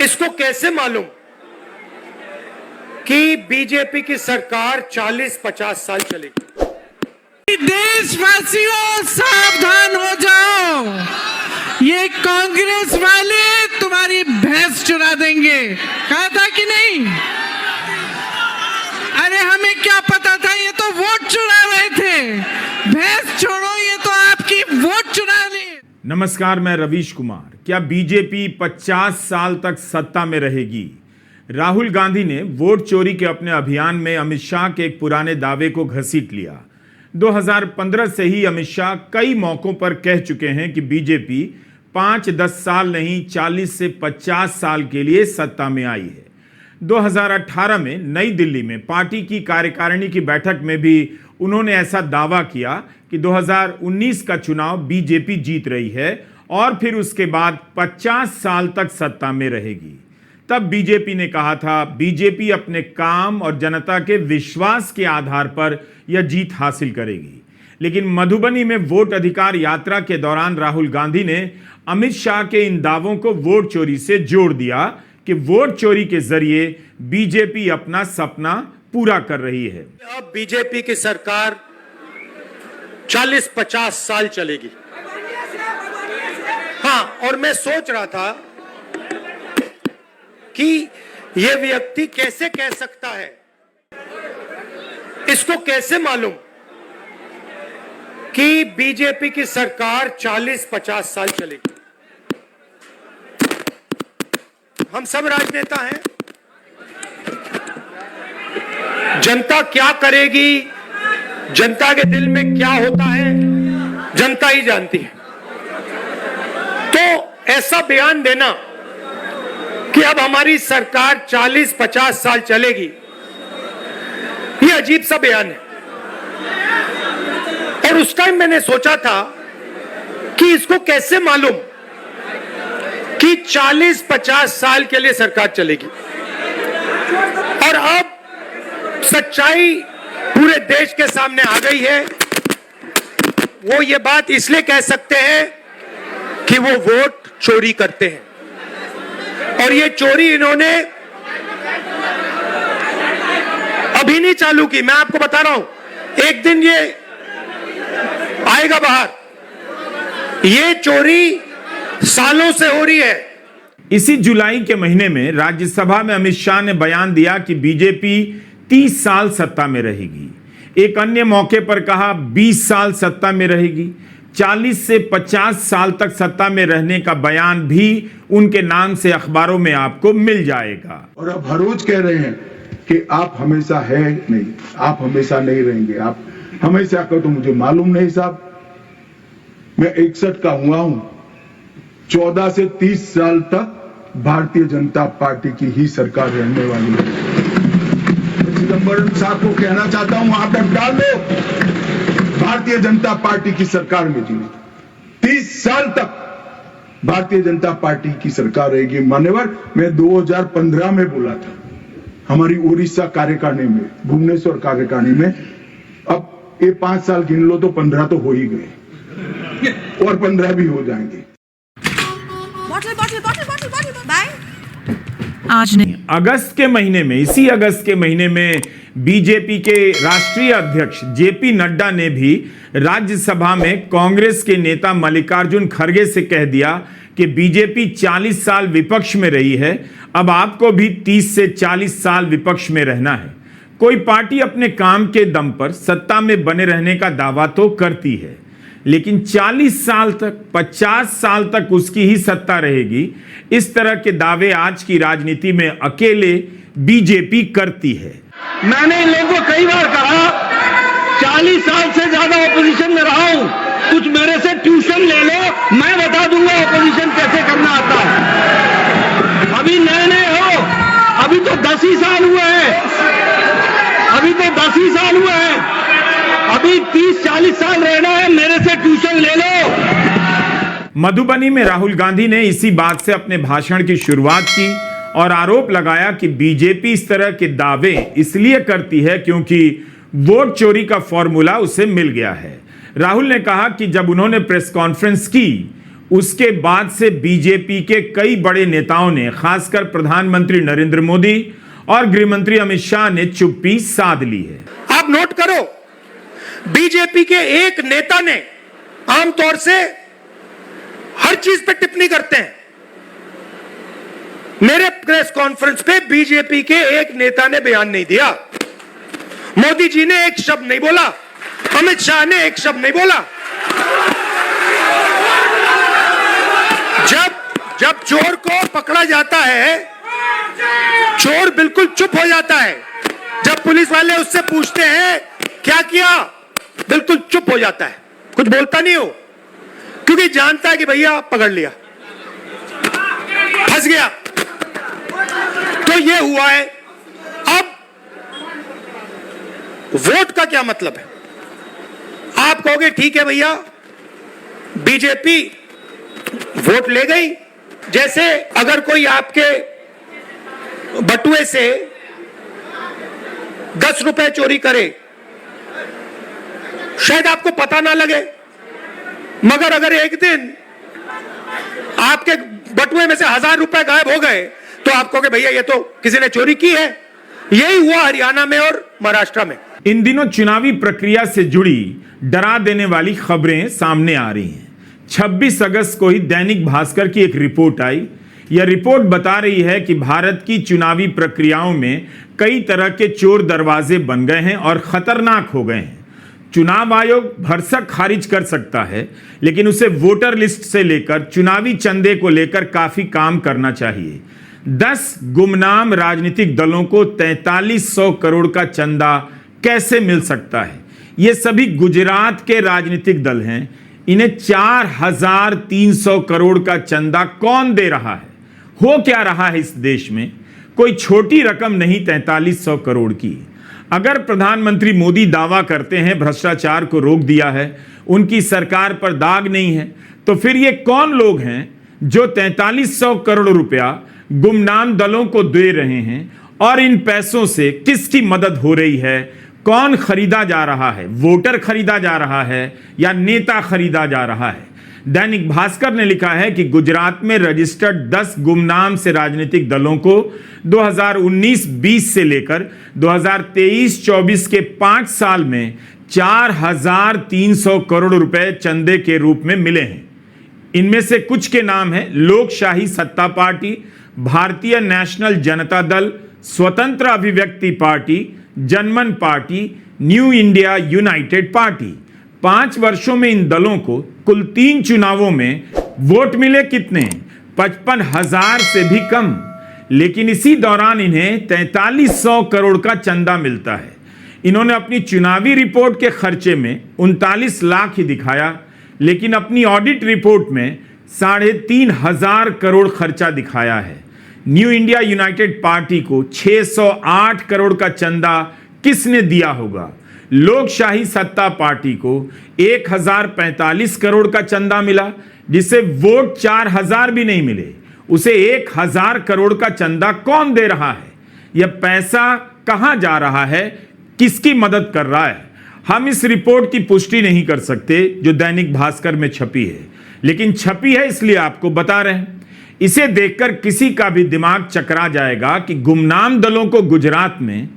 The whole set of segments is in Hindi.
इसको कैसे मालूम कि बीजेपी की सरकार 40-50 साल चलेगी। देशवासियों सावधान हो जाओ, ये कांग्रेस वाले तुम्हारी भैंस चुरा देंगे। कहा था कि नहीं? अरे हमें क्या पता था, ये तो वोट चुरा रहे थे। भैंस छोड़ो, ये तो आपकी वोट चुरा रहे। नमस्कार, मैं रवीश कुमार। क्या बीजेपी 50 साल तक सत्ता में रहेगी? राहुल गांधी ने वोट चोरी के अपने अभियान में अमित शाह के एक पुराने दावे को घसीट लिया। 2015 से ही अमित शाह कई मौकों पर कह चुके हैं कि बीजेपी 5-10 साल नहीं 40 से 50 साल के लिए सत्ता में आई है। 2018 में नई दिल्ली में पार्टी की कार्यकारिणी की बैठक में भी उन्होंने ऐसा दावा किया कि 2019 का चुनाव बीजेपी जीत रही है और फिर उसके बाद 50 साल तक सत्ता में रहेगी। तब बीजेपी ने कहा था बीजेपी अपने काम और जनता के विश्वास के आधार पर यह जीत हासिल करेगी। लेकिन मधुबनी में वोट अधिकार यात्रा के दौरान राहुल गांधी ने अमित शाह के इन दावों को वोट चोरी से जोड़ दिया कि वोट चोरी के जरिए बीजेपी अपना सपना पूरा कर रही है। अब बीजेपी की सरकार 40-50 साल चलेगी। हाँ, और मैं सोच रहा था कि यह व्यक्ति कैसे कह सकता है, इसको कैसे मालूम कि बीजेपी की सरकार 40-50 साल चलेगी। हम सब राजनेता हैं, जनता क्या करेगी, जनता के दिल में क्या होता है, जनता ही जानती है। तो ऐसा बयान देना कि अब हमारी सरकार 40-50 साल चलेगी, यह अजीब सा बयान है। और उस टाइम मैंने सोचा था कि इसको कैसे मालूम कि 40-50 साल के लिए सरकार चलेगी। और अब सच्चाई पूरे देश के सामने आ गई है। वो ये बात इसलिए कह सकते हैं कि वो वोट चोरी करते हैं, और ये चोरी इन्होंने अभी नहीं चालू की। मैं आपको बता रहा हूं, एक दिन ये आएगा बाहर। ये चोरी सालों से हो रही है। इसी जुलाई के महीने में राज्यसभा में अमित शाह ने बयान दिया कि बीजेपी 30 साल सत्ता में रहेगी। एक अन्य मौके पर कहा 20 साल सत्ता में रहेगी। 40 से 50 साल तक सत्ता में रहने का बयान भी उनके नाम से अखबारों में आपको मिल जाएगा। और अब हर रोज कह रहे हैं कि आप हमेशा है नहीं, आप हमेशा नहीं रहेंगे, आप हमेशा का तो मुझे मालूम नहीं साहब। मैं 61 का हुआ हूं। 14 से 30 साल तक भारतीय जनता पार्टी की ही सरकार रहने वाली है। चिदंबरम साहब को कहना चाहता हूं, वहां पर डाल दो, भारतीय जनता पार्टी की सरकार में जी 30 साल तक भारतीय जनता पार्टी की सरकार रहेगी। मान्यवर, मैं 2015 में बोला था हमारी उड़ीसा कार्यकारिणी में, भुवनेश्वर कार्यकारिणी में। अब ये 5 साल गिन लो तो 15 तो हो ही गए और 15 भी हो जाएंगे। आज नहीं, अगस्त के महीने में, इसी अगस्त के महीने में बीजेपी के राष्ट्रीय अध्यक्ष जेपी नड्डा ने भी राज्यसभा में कांग्रेस के नेता मल्लिकार्जुन खड़गे से कह दिया कि बीजेपी 40 साल विपक्ष में रही है, अब आपको भी 30 से 40 साल विपक्ष में रहना है। कोई पार्टी अपने काम के दम पर सत्ता में बने रहने का दावा तो करती है, लेकिन 40 साल तक, 50 साल तक उसकी ही सत्ता रहेगी, इस तरह के दावे आज की राजनीति में अकेले बीजेपी करती है। मैंने इन लोगों को कई बार कहा, 40 साल से ज्यादा ऑपोजिशन में रहा हूं, कुछ मेरे से ट्यूशन ले लो, मैं बता दूंगा ऑपोजिशन कैसे करना आता है। अभी नए नए हो, अभी तो 10 ही साल हुए हैं, अभी तो 10 ही साल हुए हैं, अभी 30-40 साल रहना है, मेरे से ट्यूशन ले लो। मधुबनी में राहुल गांधी ने इसी बात से अपने भाषण की शुरुआत की और आरोप लगाया कि बीजेपी इस तरह के दावे इसलिए करती है क्योंकि वोट चोरी का फॉर्मूला उसे मिल गया है। राहुल ने कहा कि जब उन्होंने प्रेस कॉन्फ्रेंस की, उसके बाद से बीजेपी के कई बड़े नेताओं ने, खासकर प्रधानमंत्री नरेंद्र मोदी और गृहमंत्री अमित शाह ने चुप्पी साध ली है। आप नोट करो, बीजेपी के एक नेता ने, आमतौर से हर चीज पे टिप्पणी करते हैं, मेरे प्रेस कॉन्फ्रेंस पे बीजेपी के एक नेता ने बयान नहीं दिया, मोदी जी ने एक शब्द नहीं बोला, अमित शाह ने एक शब्द नहीं बोला। जब चोर को पकड़ा जाता है, चोर बिल्कुल चुप हो जाता है। जब पुलिस वाले उससे पूछते हैं क्या किया, बिल्कुल चुप हो जाता है, कुछ बोलता नहीं हो, क्योंकि जानता है कि भैया पकड़ लिया, फंस गया। तो ये हुआ है। अब वोट का क्या मतलब है? आप कहोगे ठीक है भैया, बीजेपी वोट ले गई। जैसे अगर कोई आपके बटुए से 10 रुपए चोरी करे, शायद आपको पता ना लगे, मगर अगर एक दिन आपके बटुए में से 1000 रुपए गायब हो गए तो आप कहोगे भैया ये तो किसी ने चोरी की है। यही हुआ हरियाणा में और महाराष्ट्र में। इन दिनों चुनावी प्रक्रिया से जुड़ी डरा देने वाली खबरें सामने आ रही हैं। 26 अगस्त को ही दैनिक भास्कर की एक रिपोर्ट आई। यह रिपोर्ट बता रही है कि भारत की चुनावी प्रक्रियाओं में कई तरह के चोर दरवाजे बन गए हैं और खतरनाक हो गए हैं। चुनाव आयोग भरसक खारिज कर सकता है, लेकिन उसे वोटर लिस्ट से लेकर चुनावी चंदे को लेकर काफी काम करना चाहिए। 10 गुमनाम राजनीतिक दलों को 4300 करोड़ का चंदा कैसे मिल सकता है? ये सभी गुजरात के राजनीतिक दल हैं। इन्हें 4300 करोड़ का चंदा कौन दे रहा है? हो क्या रहा है इस देश में? कोई छोटी रकम नहीं 4300 करोड़ की। अगर प्रधानमंत्री मोदी दावा करते हैं भ्रष्टाचार को रोक दिया है, उनकी सरकार पर दाग नहीं है, तो फिर ये कौन लोग हैं जो 4300 करोड़ रुपया गुमनाम दलों को दे रहे हैं? और इन पैसों से किसकी मदद हो रही है? कौन खरीदा जा रहा है? वोटर खरीदा जा रहा है या नेता खरीदा जा रहा है? दैनिक भास्कर ने लिखा है कि गुजरात में रजिस्टर्ड 10 गुमनाम से राजनीतिक दलों को 2019-20 से लेकर 2023-24 के 5 साल में 4300 करोड़ रुपए चंदे के रूप में मिले हैं। इनमें से कुछ के नाम हैं लोकशाही सत्ता पार्टी, भारतीय नेशनल जनता दल, स्वतंत्र अभिव्यक्ति पार्टी, जनमन party, new India United party. 5 वर्षों में इन दलों को कुल 3 चुनावों में वोट मिले कितने? 55,000 से भी कम। लेकिन इसी दौरान इन्हें 4300 करोड़ का चंदा मिलता है। इन्होंने अपनी चुनावी रिपोर्ट के खर्चे में 39 लाख ही दिखाया, लेकिन अपनी ऑडिट रिपोर्ट में 3500 करोड़ खर्चा दिखाया है। न्यू इंडिया यूनाइटेड पार्टी को 608 करोड़ का चंदा किसने दिया होगा? लोकशाही सत्ता पार्टी को 1045 करोड़ का चंदा मिला, जिसे वोट 4000 भी नहीं मिले। उसे 1000 करोड़ का चंदा कौन दे रहा है? यह पैसा कहां जा रहा है? किसकी मदद कर रहा है? हम इस रिपोर्ट की पुष्टि नहीं कर सकते जो दैनिक भास्कर में छपी है, लेकिन छपी है इसलिए आपको बता रहे हैं। इसे देखकर किसी का भी दिमाग चकरा जाएगा कि गुमनाम दलों को गुजरात में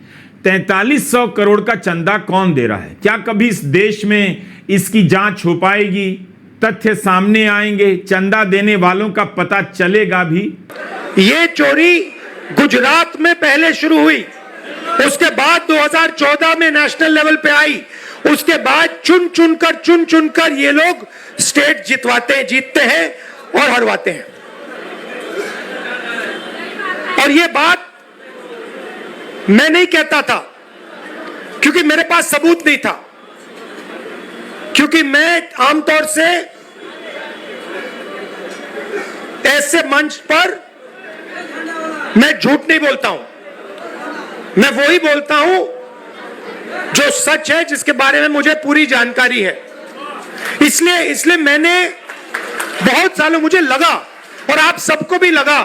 4300 करोड़ का चंदा कौन दे रहा है। क्या कभी इस देश में इसकी जांच हो पाएगी? तथ्य सामने आएंगे? चंदा देने वालों का पता चलेगा भी? ये चोरी गुजरात में पहले शुरू हुई, उसके बाद 2014 में नेशनल लेवल पे आई, उसके बाद चुन चुनकर ये लोग स्टेट जीतते हैं और हरवाते हैं। और ये बात मैं नहीं कहता था, क्योंकि मेरे पास सबूत नहीं था, क्योंकि मैं आमतौर से ऐसे मंच पर मैं झूठ नहीं बोलता हूं। मैं वही बोलता हूं जो सच है, जिसके बारे में मुझे पूरी जानकारी है। इसलिए मैंने बहुत सालों, मुझे लगा और आप सबको भी लगा,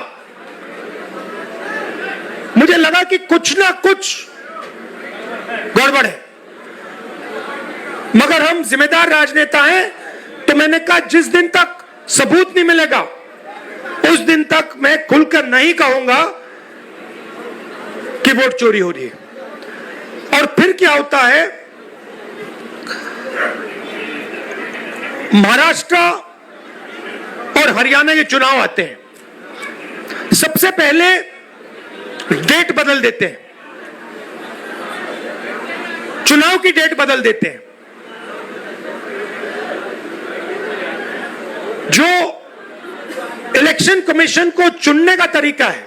मुझे लगा कि कुछ ना कुछ गड़बड़ है, मगर हम जिम्मेदार राजनेता हैं, तो मैंने कहा जिस दिन तक सबूत नहीं मिलेगा उस दिन तक मैं खुलकर नहीं कहूंगा कि वोट चोरी हो रही है। और फिर क्या होता है, महाराष्ट्र और हरियाणा के चुनाव आते हैं, सबसे पहले डेट बदल देते हैं, चुनाव की डेट बदल देते हैं। जो इलेक्शन कमीशन को चुनने का तरीका है,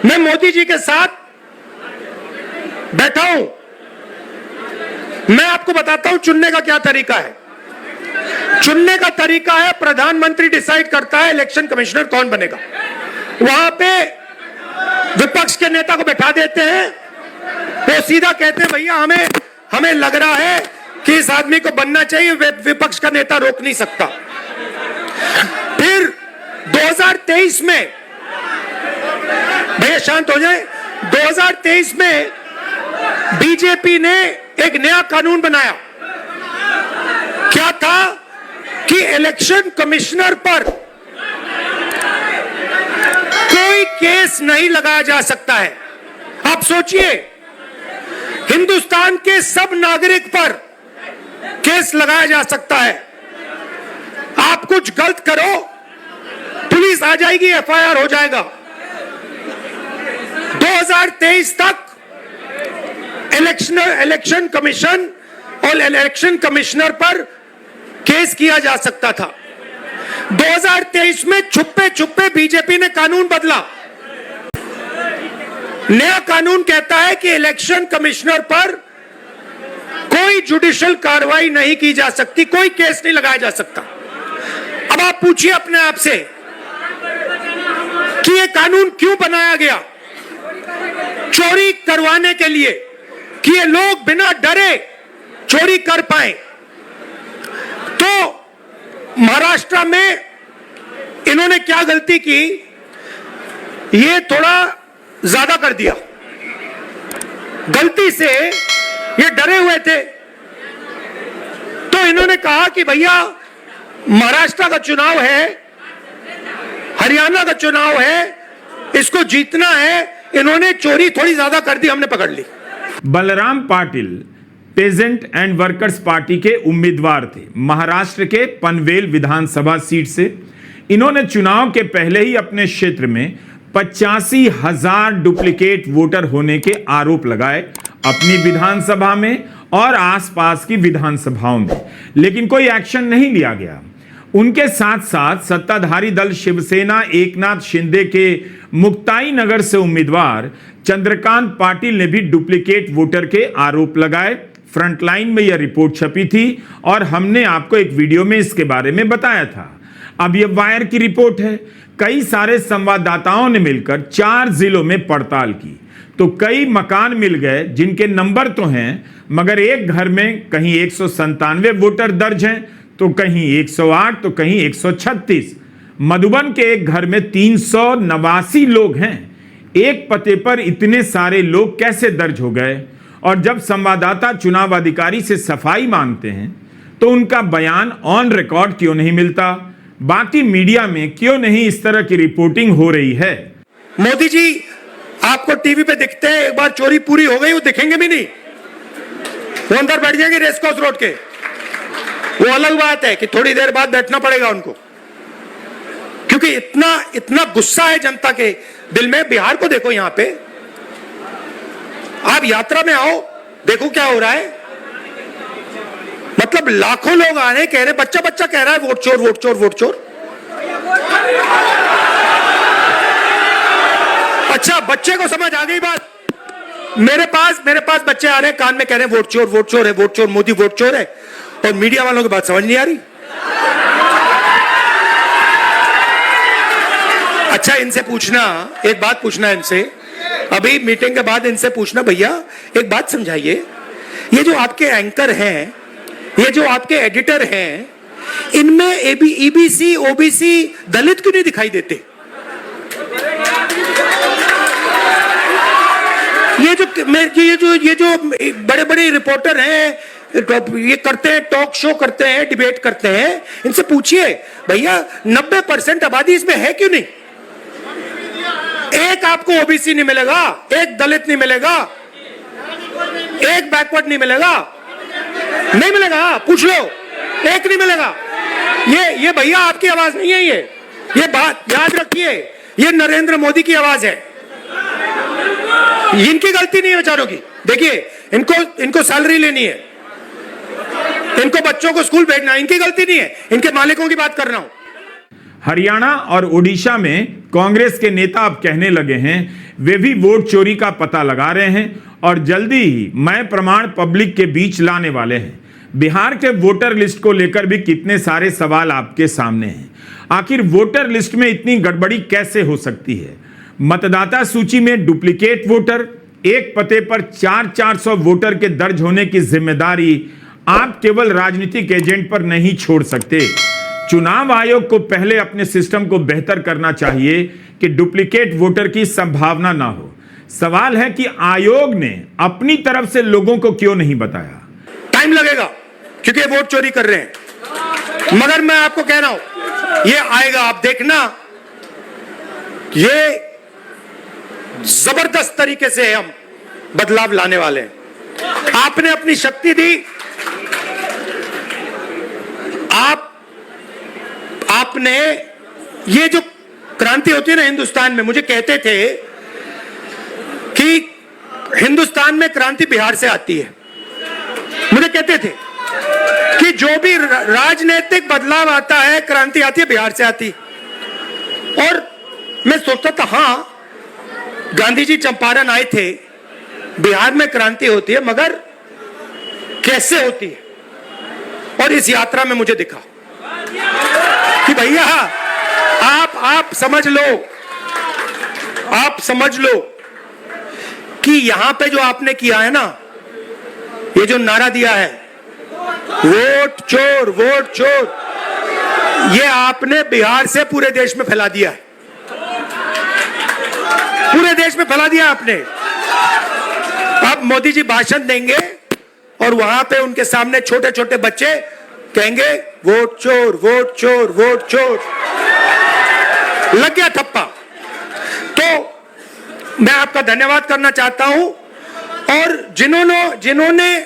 मैं मोदी जी के साथ बैठा हूं, मैं आपको बताता हूं चुनने का क्या तरीका है। चुनने का तरीका है, प्रधानमंत्री डिसाइड करता है इलेक्शन कमिश्नर कौन बनेगा। वहां पे विपक्ष के नेता को बैठा देते हैं, वो सीधा कहते हैं भैया हमें लग रहा है कि इस आदमी को बनना चाहिए, विपक्ष का नेता रोक नहीं सकता। फिर 2023 में, भैया शांत हो जाए, 2023 में बीजेपी ने एक नया कानून बनाया। क्या था कि इलेक्शन कमिश्नर पर कोई केस नहीं लगाया जा सकता है। आप सोचिए, हिंदुस्तान के सब नागरिक पर केस लगाया जा सकता है। आप कुछ गलत करो, पुलिस आ जाएगी, एफआईआर हो जाएगा। 2023 तक इलेक्शन कमीशन और इलेक्शन कमिश्नर पर केस किया जा सकता था। 2023 में छुपे छुपे बीजेपी ने कानून बदला। नया कानून कहता है कि इलेक्शन कमिश्नर पर कोई जुडिशियल कार्रवाई नहीं की जा सकती, कोई केस नहीं लगाया जा सकता। अब आप पूछिए अपने आप से कि यह कानून क्यों बनाया गया? चोरी करवाने के लिए, कि ये लोग बिना डरे चोरी कर पाए। तो महाराष्ट्र में इन्होंने क्या गलती की, ये थोड़ा ज्यादा कर दिया। गलती से ये डरे हुए थे, तो इन्होंने कहा कि भैया महाराष्ट्र का चुनाव है, हरियाणा का चुनाव है, इसको जीतना है। इन्होंने चोरी थोड़ी ज्यादा कर दी, हमने पकड़ ली। Balram Patil peasant and workers party के उम्मीदवार थे महाराष्ट्र के पनवेल विधानसभा सीट से। इन्होंने चुनाव के पहले ही अपने क्षेत्र में 85,000 डुप्लीकेट वोटर होने के आरोप लगाए अपनी विधानसभा में और आसपास की विधानसभाओं में, लेकिन कोई एक्शन नहीं लिया गया। उनके साथ साथ सत्ताधारी दल शिवसेना एकनाथ शिंदे के मुक्ताई नगर से उम्मीदवार चंद्रकांत पाटिल ने भी डुप्लीकेट वोटर के आरोप लगाए। फ्रंटलाइन में यह रिपोर्ट छपी थी और हमने आपको एक वीडियो में इसके बारे में बताया था। अब यह वायर की रिपोर्ट है। कई सारे संवाददाताओं ने मिलकर 4 जिलों में पड़ताल की तो कई मकान मिल गए जिनके नंबर तो हैं, मगर एक घर में कहीं 197 वोटर दर्ज हैं, तो कहीं 108, तो कहीं 136। मधुबन के एक घर में 389 लोग हैं। एक पते पर इतने सारे लोग कैसे दर्ज हो गए? और जब संवाददाता चुनाव अधिकारी से सफाई मांगते हैं तो उनका बयान ऑन रिकॉर्ड क्यों नहीं मिलता? बाकी मीडिया में क्यों नहीं इस तरह की रिपोर्टिंग हो रही है? मोदी जी आपको टीवी पे दिखते हैं, एक बार चोरी पूरी हो गई वो दिखेंगे भी नहीं, वो अंदर बैठ जाएंगे रेसकोर्स रोड के। वो अलग बात है कि थोड़ी देर बाद बैठना पड़ेगा उनको, क्योंकि इतना गुस्सा है जनता के दिल में। बिहार को देखो, यहां पे आप यात्रा में आओ, देखो क्या हो रहा है। मतलब लाखों लोग आ रहे, कह रहे, बच्चा बच्चा कह रहा है वोट चोर वोट चोर वोट चोर। अच्छा, बच्चे को समझ आ गई बात। मेरे पास बच्चे आ रहे हैं, कान में कह रहे हैं वोट चोर है, वोट चोर, मोदी वोट चोर है, और मीडिया वालों की बात समझ नहीं आ रही। अच्छा, इनसे पूछना, एक बात पूछना इनसे, अभी मीटिंग के बाद इनसे पूछना, भैया एक बात समझाइए, ये जो आपके एंकर हैं, ये जो आपके एडिटर हैं, इनमें ईबीसी ओबीसी दलित क्यों नहीं दिखाई देते? ये जो बड़े बड़े रिपोर्टर हैं, ये करते हैं, टॉक शो करते हैं, डिबेट करते हैं, इनसे पूछिए भैया 90% आबादी इसमें है क्यों नहीं? एक आपको ओबीसी नहीं मिलेगा, एक दलित नहीं मिलेगा, एक बैकवर्ड नहीं मिलेगा, नहीं मिलेगा, पूछ लो, एक नहीं मिलेगा। ये भैया आपकी आवाज नहीं है, ये बात याद रखिए, ये नरेंद्र मोदी की आवाज है, इनकी गलती नहीं है बेचारों की। देखिए इनको सैलरी लेनी है, इनको बच्चों को स्कूल भेजना, इनकी गलती नहीं है, इनके मालिकों की बात कर रहा हूं। हरियाणा और ओडिशा में कांग्रेस के नेता अब कहने लगे हैं वे भी वोट चोरी का पता लगा रहे हैं और जल्दी ही मैं प्रमाण पब्लिक के बीच लाने वाले हैं। बिहार के वोटर लिस्ट को लेकर भी कितने सारे सवाल आपके सामने हैं। आखिर वोटर लिस्ट में इतनी गड़बड़ी कैसे हो सकती है? मतदाता सूची में डुप्लीकेट वोटर, एक पते पर 400 वोटर के दर्ज होने की जिम्मेदारी आप केवल राजनीतिक एजेंट पर नहीं छोड़ सकते। चुनाव आयोग को पहले अपने सिस्टम को बेहतर करना चाहिए कि डुप्लीकेट वोटर की संभावना ना हो। सवाल है कि आयोग ने अपनी तरफ से लोगों को क्यों नहीं बताया? टाइम लगेगा क्योंकि वोट चोरी कर रहे हैं, मगर मैं आपको कह रहा हूं ये आएगा, आप देखना, ये जबरदस्त तरीके से हम बदलाव लाने वाले हैं। आपने अपनी शक्ति दी, आपने ये जो क्रांति होती है ना हिंदुस्तान में, मुझे कहते थे कि हिंदुस्तान में क्रांति बिहार से आती है, मुझे कहते थे कि जो भी राजनीतिक बदलाव आता है, क्रांति आती है बिहार से आती। और मैं सोचता था हां, गांधी जी चंपारण आए थे, बिहार में क्रांति होती है, मगर कैसे होती है? और इस यात्रा में मुझे दिखा कि भैया आप समझ लो कि यहां पे जो आपने किया है ना, ये जो नारा दिया है वोट चोर वोट चोर, ये आपने बिहार से पूरे देश में फैला दिया है, पूरे देश में फैला दिया आपने। अब मोदी जी भाषण देंगे और वहां पे उनके सामने छोटे छोटे बच्चे कहेंगे वोट चोर वोट चोर वोट चोर, लग गया ठप्पा। तो मैं आपका धन्यवाद करना चाहता हूं, और जिन्होंने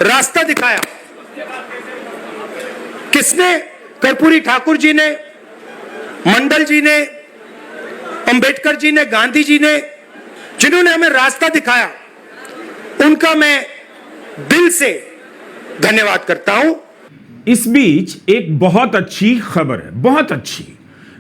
रास्ता दिखाया, किसने? कर्पूरी ठाकुर जी ने, मंडल जी ने, अंबेडकर जी ने, गांधी जी ने, जिन्होंने हमें रास्ता दिखाया, उनका मैं दिल से धन्यवाद करता हूं। इस बीच एक बहुत अच्छी खबर है, बहुत अच्छी।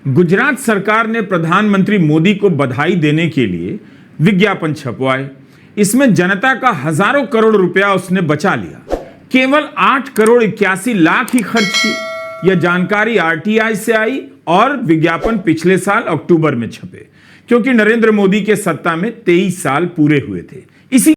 गुजरात सरकार ने प्रधानमंत्री मोदी को बधाई देने के लिए विज्ञापन छपवाए। इसमें जनता का हजारों करोड़ रुपया उसने बचा लिया, केवल 8 करोड़ 81 लाख ही खर्च की। यह जानकारी आरटीआई से आई और विज्ञापन पिछले साल अक्टूबर में छपे, क्योंकि नरेंद्र मोदी के सत्ता में 23 साल पूरे हुए थे। इसी